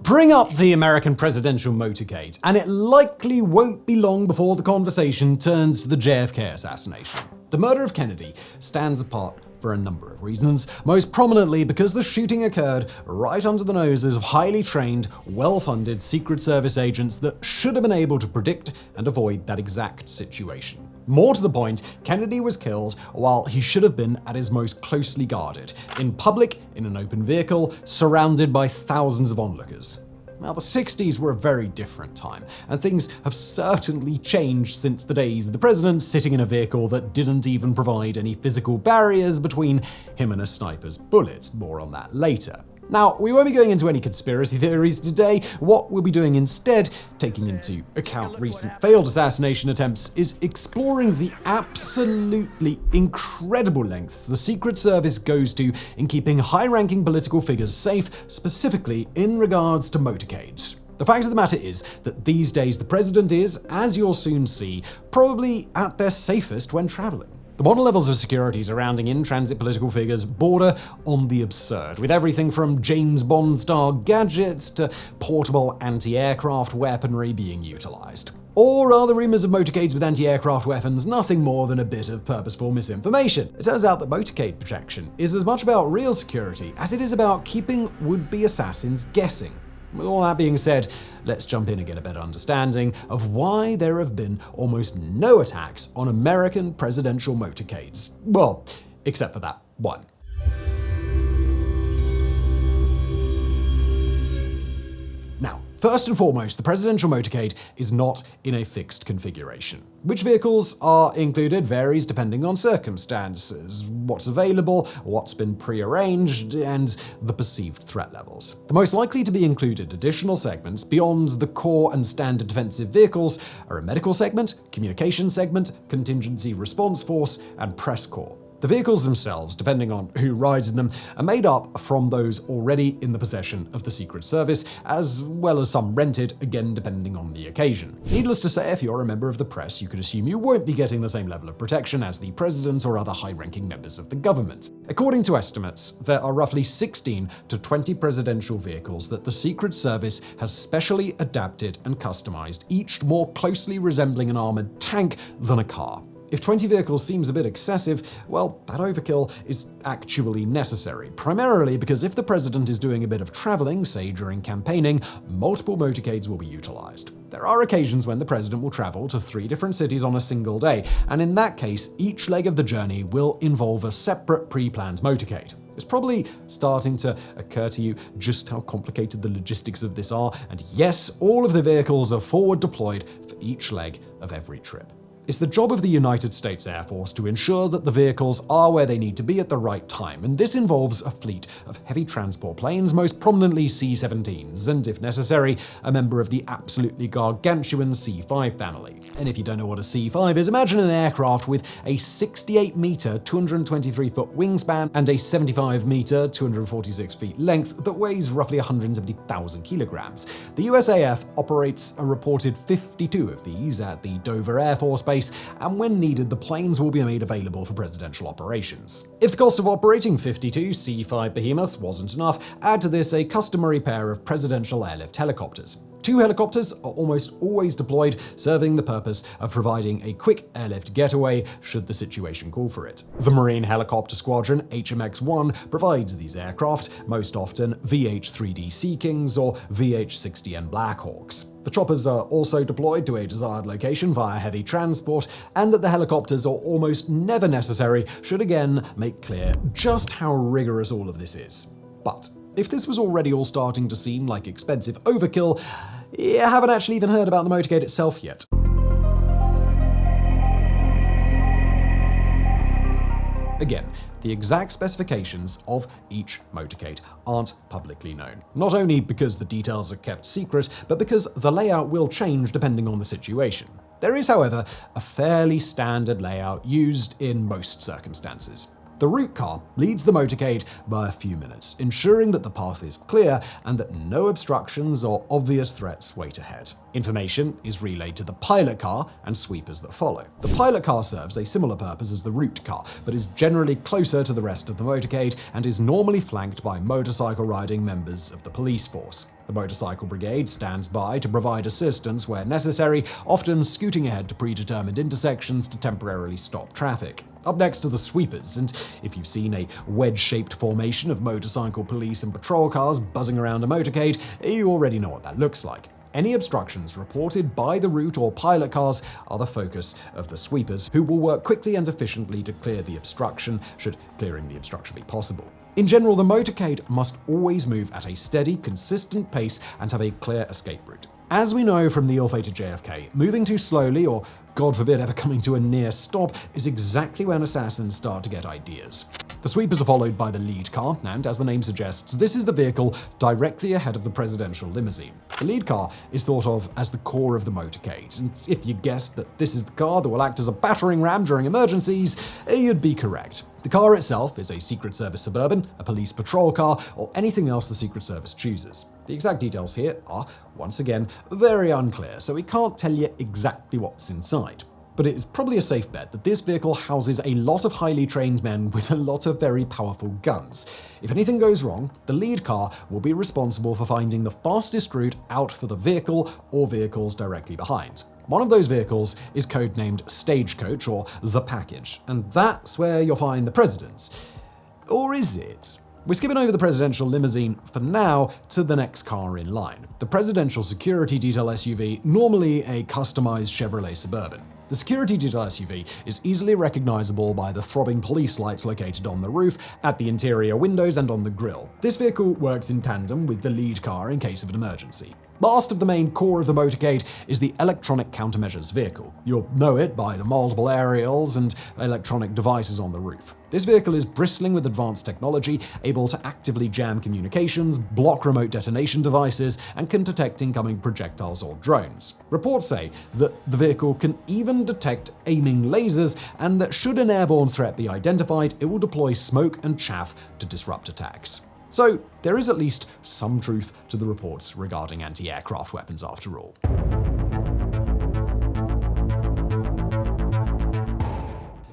Bring up the American presidential motorcade, and it likely won't be long before the conversation turns to the JFK assassination. The murder of Kennedy stands apart for a number of reasons, most prominently because the shooting occurred right under the noses of highly trained, well-funded Secret Service agents that should have been able to predict and avoid that exact situation. More to the point, Kennedy was killed while he should have been at his most closely guarded, in public, in an open vehicle, surrounded by thousands of onlookers. Now, the 60s were a very different time, and things have certainly changed since the days of the president sitting in a vehicle that didn't even provide any physical barriers between him and a sniper's bullets. More on that later. Now, we won't be going into any conspiracy theories today. What we'll be doing instead, taking into account recent failed assassination attempts, is exploring the absolutely incredible lengths the Secret Service goes to in keeping high-ranking political figures safe, specifically in regards to motorcades. The fact of the matter is that these days the president is, as you'll soon see, probably at their safest when traveling. The modern levels of security surrounding in-transit political figures border on the absurd, with everything from James Bond-style gadgets to portable anti-aircraft weaponry being utilized. Or are the rumors of motorcades with anti-aircraft weapons nothing more than a bit of purposeful misinformation? It turns out that motorcade protection is as much about real security as it is about keeping would-be assassins guessing. With all that being said, let's jump in and get a better understanding of why there have been almost no attacks on American presidential motorcades. Well, except for that one. Now, first and foremost, the presidential motorcade is not in a fixed configuration. Which vehicles are included varies depending on circumstances, what's available, what's been prearranged, and the perceived threat levels. The most likely to be included additional segments beyond the core and standard defensive vehicles are a medical segment, communication segment, contingency response force, and press corps. The vehicles themselves, depending on who rides in them, are made up from those already in the possession of the Secret Service, as well as some rented, again depending on the occasion. Needless to say, if you're a member of the press, you could assume you won't be getting the same level of protection as the president or other high-ranking members of the government. According to estimates, there are roughly 16 to 20 presidential vehicles that the Secret Service has specially adapted and customized, each more closely resembling an armored tank than a car. If 20 vehicles seems a bit excessive, well, that overkill is actually necessary, primarily because if the president is doing a bit of traveling, say during campaigning, multiple motorcades will be utilized. There are occasions when the president will travel to 3 different cities on a single day, and in that case, each leg of the journey will involve a separate pre-planned motorcade. It's probably starting to occur to you just how complicated the logistics of this are, and yes, all of the vehicles are forward deployed for each leg of every trip. It's the job of the United States Air Force to ensure that the vehicles are where they need to be at the right time, and this involves a fleet of heavy transport planes, most prominently C-17s, and if necessary, a member of the absolutely gargantuan C-5 family. And if you don't know what a C-5 is, imagine an aircraft with a 68-meter, 223-foot wingspan and a 75-meter, 246-feet length that weighs roughly 170,000 kilograms. The USAF operates a reported 52 of these at the Dover Air Force Base, and when needed, the planes will be made available for presidential operations. If the cost of operating 52 C-5 behemoths wasn't enough, add to this a customary pair of presidential airlift helicopters. 2 helicopters are almost always deployed, serving the purpose of providing a quick airlift getaway should the situation call for it. The Marine Helicopter Squadron, HMX-1, provides these aircraft, most often VH-3D Sea Kings or VH-60N Blackhawks. The choppers are also deployed to a desired location via heavy transport, and that the helicopters are almost never necessary should again make clear just how rigorous all of this is. But if this was already all starting to seem like expensive overkill, you haven't actually even heard about the motorcade itself yet. Again, the exact specifications of each motorcade aren't publicly known. Not only because the details are kept secret, but because the layout will change depending on the situation. There is, however, a fairly standard layout used in most circumstances. The route car leads the motorcade by a few minutes, ensuring that the path is clear and that no obstructions or obvious threats wait ahead. Information is relayed to the pilot car and sweepers that follow. The pilot car serves a similar purpose as the route car, but is generally closer to the rest of the motorcade and is normally flanked by motorcycle riding members of the police force. The motorcycle brigade stands by to provide assistance where necessary, often scooting ahead to predetermined intersections to temporarily stop traffic. Up next are the sweepers, and if you've seen a wedge-shaped formation of motorcycle police and patrol cars buzzing around a motorcade, you already know what that looks like. Any obstructions reported by the route or pilot cars are the focus of the sweepers, who will work quickly and efficiently to clear the obstruction, should clearing the obstruction be possible. In general, the motorcade must always move at a steady, consistent pace and have a clear escape route. As we know from the ill-fated JFK, moving too slowly, or God forbid ever coming to a near stop, is exactly when assassins start to get ideas. The sweepers are followed by the lead car, and as the name suggests, this is the vehicle directly ahead of the presidential limousine. The lead car is thought of as the core of the motorcade, and if you guessed that this is the car that will act as a battering ram during emergencies, you'd be correct. The car itself is a Secret Service Suburban, a police patrol car, or anything else the Secret Service chooses. The exact details here are, once again, very unclear, so we can't tell you exactly what's inside. But it is probably a safe bet that this vehicle houses a lot of highly trained men with a lot of very powerful guns. If anything goes wrong, the lead car will be responsible for finding the fastest route out for the vehicle or vehicles directly behind. One of those vehicles is codenamed Stagecoach or The Package, and that's where you'll find the president's. Or is it? We're skipping over the presidential limousine for now to the next car in line, the presidential security detail SUV, normally a customized Chevrolet Suburban. The security detail SUV is easily recognizable by the throbbing police lights located on the roof, at the interior windows, and on the grille. This vehicle works in tandem with the lead car in case of an emergency. Last of the main core of the motorcade is the electronic countermeasures vehicle. You'll know it by the multiple aerials and electronic devices on the roof. This vehicle is bristling with advanced technology, able to actively jam communications, block remote detonation devices, and can detect incoming projectiles or drones. Reports say that the vehicle can even detect aiming lasers, and that should an airborne threat be identified, it will deploy smoke and chaff to disrupt attacks. So, there is at least some truth to the reports regarding anti-aircraft weapons after all.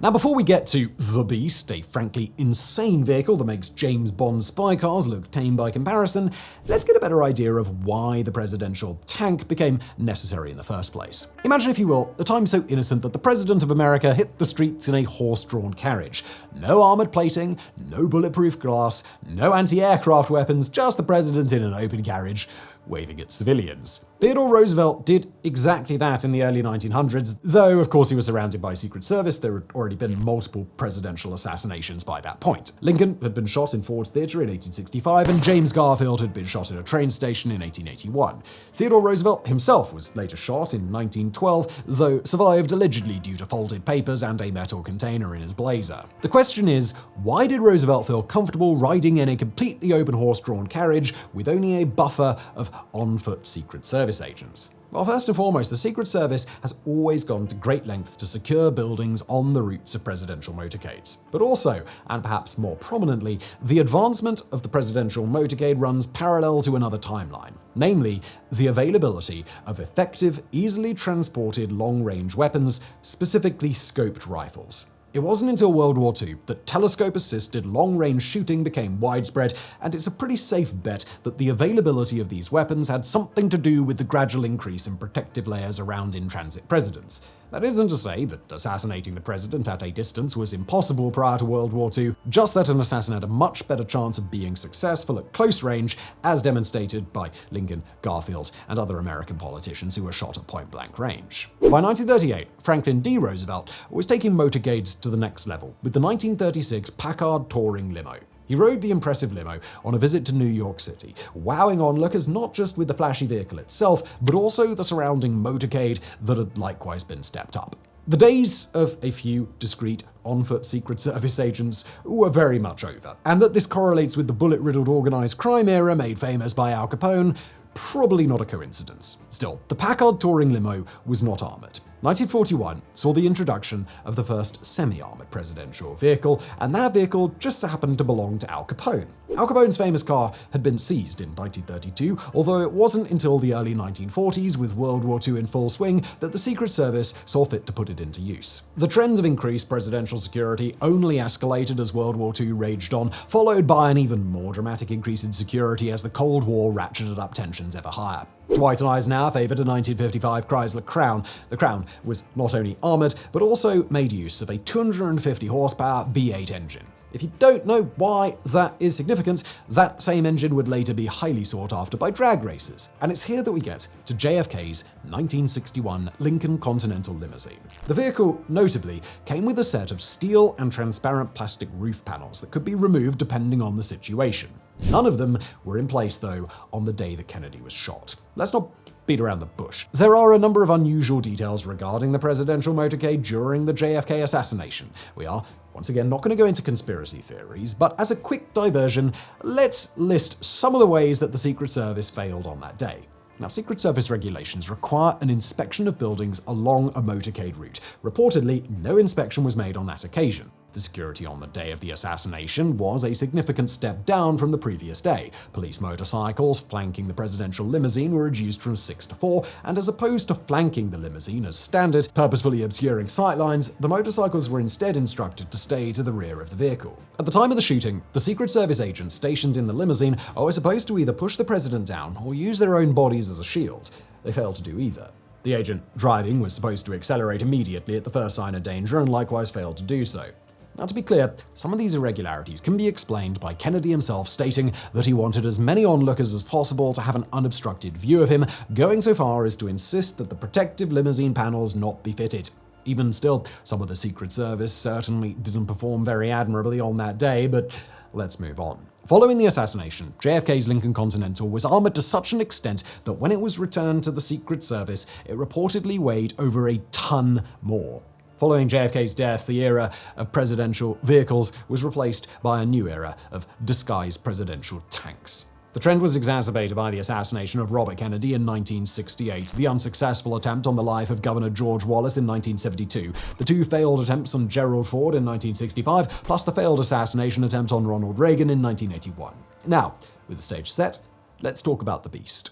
Now, before we get to the Beast, a frankly insane vehicle that makes James Bond spy cars look tame by comparison, let's get a better idea of why the presidential tank became necessary in the first place. Imagine, if you will, a time so innocent that the President of America hit the streets in a horse-drawn carriage. No armored plating, no bulletproof glass, no anti-aircraft weapons, just the President in an open carriage, waving at civilians. Theodore Roosevelt did exactly that in the early 1900s, though of course he was surrounded by Secret Service. There had already been multiple presidential assassinations by that point. Lincoln had been shot in Ford's Theater in 1865, and James Garfield had been shot at a train station in 1881. Theodore Roosevelt himself was later shot in 1912, though survived allegedly due to folded papers and a metal container in his blazer. The question is, why did Roosevelt feel comfortable riding in a completely open horse-drawn carriage with only a buffer of on-foot Secret Service agents? Well, first and foremost, the Secret Service has always gone to great lengths to secure buildings on the routes of presidential motorcades. But also, and perhaps more prominently, the advancement of the presidential motorcade runs parallel to another timeline, namely the availability of effective, easily transported long-range weapons, specifically scoped rifles. It wasn't until World War II that telescope-assisted long-range shooting became widespread, and it's a pretty safe bet that the availability of these weapons had something to do with the gradual increase in protective layers around in-transit presidents. That isn't to say that assassinating the president at a distance was impossible prior to World War II, just that an assassin had a much better chance of being successful at close range, as demonstrated by Lincoln, Garfield, and other American politicians who were shot at point-blank range. By 1938, Franklin D. Roosevelt was taking motorcades to the next level with the 1936 Packard Touring Limo. He rode the impressive limo on a visit to New York City, wowing onlookers not just with the flashy vehicle itself, but also the surrounding motorcade that had likewise been stepped up. The days of a few discreet on-foot Secret Service agents were very much over, and that this correlates with the bullet-riddled organized crime era made famous by Al Capone, probably not a coincidence. Still, the Packard Touring Limo was not armored. 1941 saw the introduction of the first semi-armored presidential vehicle, and that vehicle just so happened to belong to Al Capone. Al Capone's famous car had been seized in 1932, although it wasn't until the early 1940s, with World War II in full swing, that the Secret Service saw fit to put it into use. The trends of increased presidential security only escalated as World War II raged on, followed by an even more dramatic increase in security as the Cold War ratcheted up tensions ever higher. Dwight Eisenhower favoured a 1955 Chrysler Crown. The Crown was not only armoured, but also made use of a 250 horsepower V8 engine. If you don't know why that is significant, that same engine would later be highly sought after by drag racers. And it's here that we get to JFK's 1961 Lincoln Continental limousine. The vehicle, notably, came with a set of steel and transparent plastic roof panels that could be removed depending on the situation. None of them were in place, though, on the day that Kennedy was shot. Let's not beat around the bush. There are a number of unusual details regarding the presidential motorcade during the JFK assassination. We are, once again, not going to go into conspiracy theories, but as a quick diversion, let's list some of the ways that the Secret Service failed on that day. Now, Secret Service regulations require an inspection of buildings along a motorcade route. Reportedly, no inspection was made on that occasion. The security on the day of the assassination was a significant step down from the previous day. Police motorcycles flanking the presidential limousine were reduced from 6 to 4, and as opposed to flanking the limousine as standard, purposefully obscuring sightlines, the motorcycles were instead instructed to stay to the rear of the vehicle. At the time of the shooting, the Secret Service agents stationed in the limousine were supposed to either push the president down or use their own bodies as a shield. They failed to do either. The agent driving was supposed to accelerate immediately at the first sign of danger and likewise failed to do so. Now, to be clear, some of these irregularities can be explained by Kennedy himself stating that he wanted as many onlookers as possible to have an unobstructed view of him, going so far as to insist that the protective limousine panels not be fitted. Even still, some of the Secret Service certainly didn't perform very admirably on that day, but let's move on. Following the assassination, JFK's Lincoln Continental was armored to such an extent that when it was returned to the Secret Service, it reportedly weighed over a ton more. Following JFK's death, the era of presidential vehicles was replaced by a new era of disguised presidential tanks. The trend was exacerbated by the assassination of Robert Kennedy in 1968, the unsuccessful attempt on the life of Governor George Wallace in 1972, the two failed attempts on Gerald Ford in 1965, plus the failed assassination attempt on Ronald Reagan in 1981. Now, with the stage set, let's talk about the beast.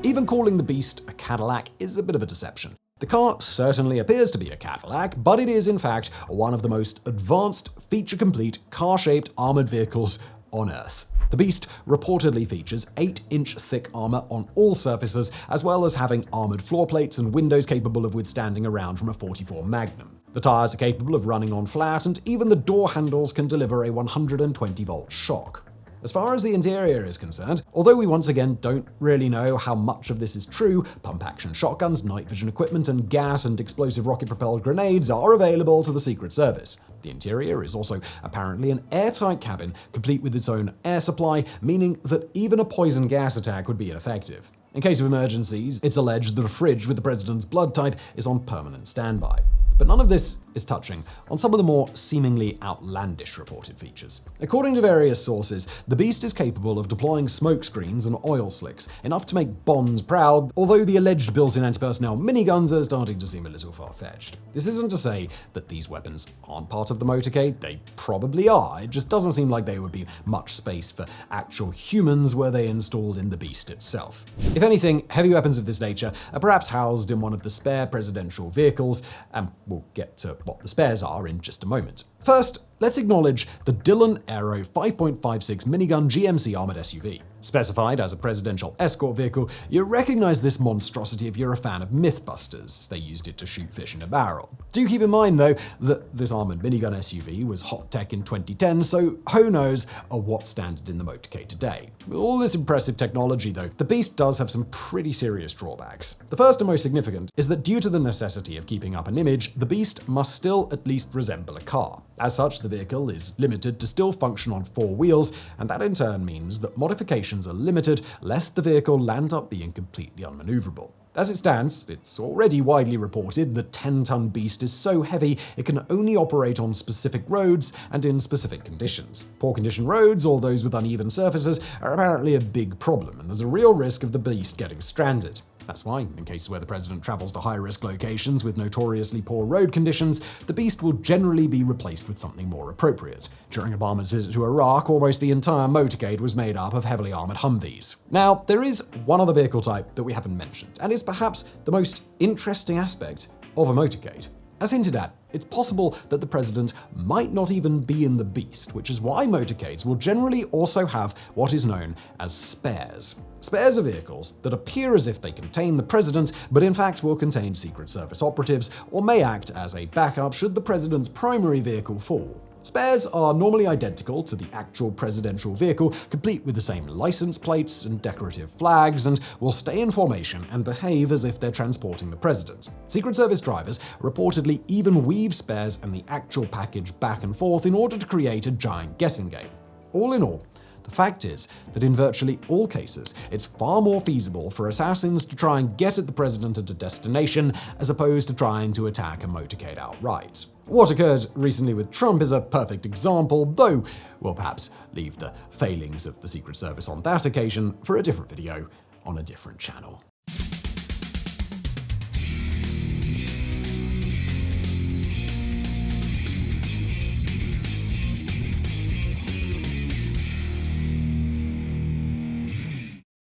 Even calling the Beast a Cadillac is a bit of a deception. The car certainly appears to be a Cadillac, but it is in fact one of the most advanced, feature-complete, car-shaped armored vehicles on Earth. The Beast reportedly features 8-inch thick armor on all surfaces, as well as having armored floor plates and windows capable of withstanding a round from a .44 Magnum. The tires are capable of running on flat, and even the door handles can deliver a 120-volt shock. As far as the interior is concerned, although we once again don't really know how much of this is true, pump-action shotguns, night vision equipment, and gas and explosive rocket-propelled grenades are available to the Secret Service. The interior is also apparently an airtight cabin, complete with its own air supply, meaning that even a poison gas attack would be ineffective. In case of emergencies, it's alleged that a fridge with the president's blood type is on permanent standby. But none of this is touching on some of the more seemingly outlandish reported features. According to various sources, the Beast is capable of deploying smoke screens and oil slicks, enough to make Bonds proud, although the alleged built-in anti-personnel miniguns are starting to seem a little far-fetched. This isn't to say that these weapons aren't part of the motorcade, they probably are, it just doesn't seem like there would be much space for actual humans were they installed in the Beast itself. If anything, heavy weapons of this nature are perhaps housed in one of the spare presidential vehicles, and we'll get to what the spares are in just a moment. First, let's acknowledge the Dillon Aero 5.56 minigun GMC armored SUV. Specified as a presidential escort vehicle, you recognize this monstrosity if you're a fan of Mythbusters. They used it to shoot fish in a barrel. Do keep in mind, though, that this armored minigun SUV was hot tech in 2010, so who knows what's standard in the motorcade today. With all this impressive technology, though, the Beast does have some pretty serious drawbacks. The first and most significant is that due to the necessity of keeping up an image, the Beast must still at least resemble a car. As such, the vehicle is limited to still function on 4 wheels, and that in turn means that modifications are limited lest the vehicle land up being completely unmaneuverable. As it stands, it's already widely reported the 10-ton beast is so heavy it can only operate on specific roads and in specific conditions. Poor condition roads, or those with uneven surfaces, are apparently a big problem, and there's a real risk of the beast getting stranded. That's why, in cases where the president travels to high-risk locations with notoriously poor road conditions, the beast will generally be replaced with something more appropriate. During Obama's visit to Iraq, almost the entire motorcade was made up of heavily armored Humvees. Now, there is one other vehicle type that we haven't mentioned, and is perhaps the most interesting aspect of a motorcade. As hinted at, it's possible that the president might not even be in the beast, which is why motorcades will generally also have what is known as spares. Spares are vehicles that appear as if they contain the president, but in fact will contain Secret Service operatives, or may act as a backup should the president's primary vehicle fall. Spares are normally identical to the actual presidential vehicle, complete with the same license plates and decorative flags, and will stay in formation and behave as if they're transporting the president. Secret Service drivers reportedly even weave spares and the actual package back and forth in order to create a giant guessing game. All in all, the fact is that in virtually all cases, it's far more feasible for assassins to try and get at the president at a destination as opposed to trying to attack a motorcade outright. What occurred recently with Trump is a perfect example, though we'll perhaps leave the failings of the Secret Service on that occasion for a different video on a different channel.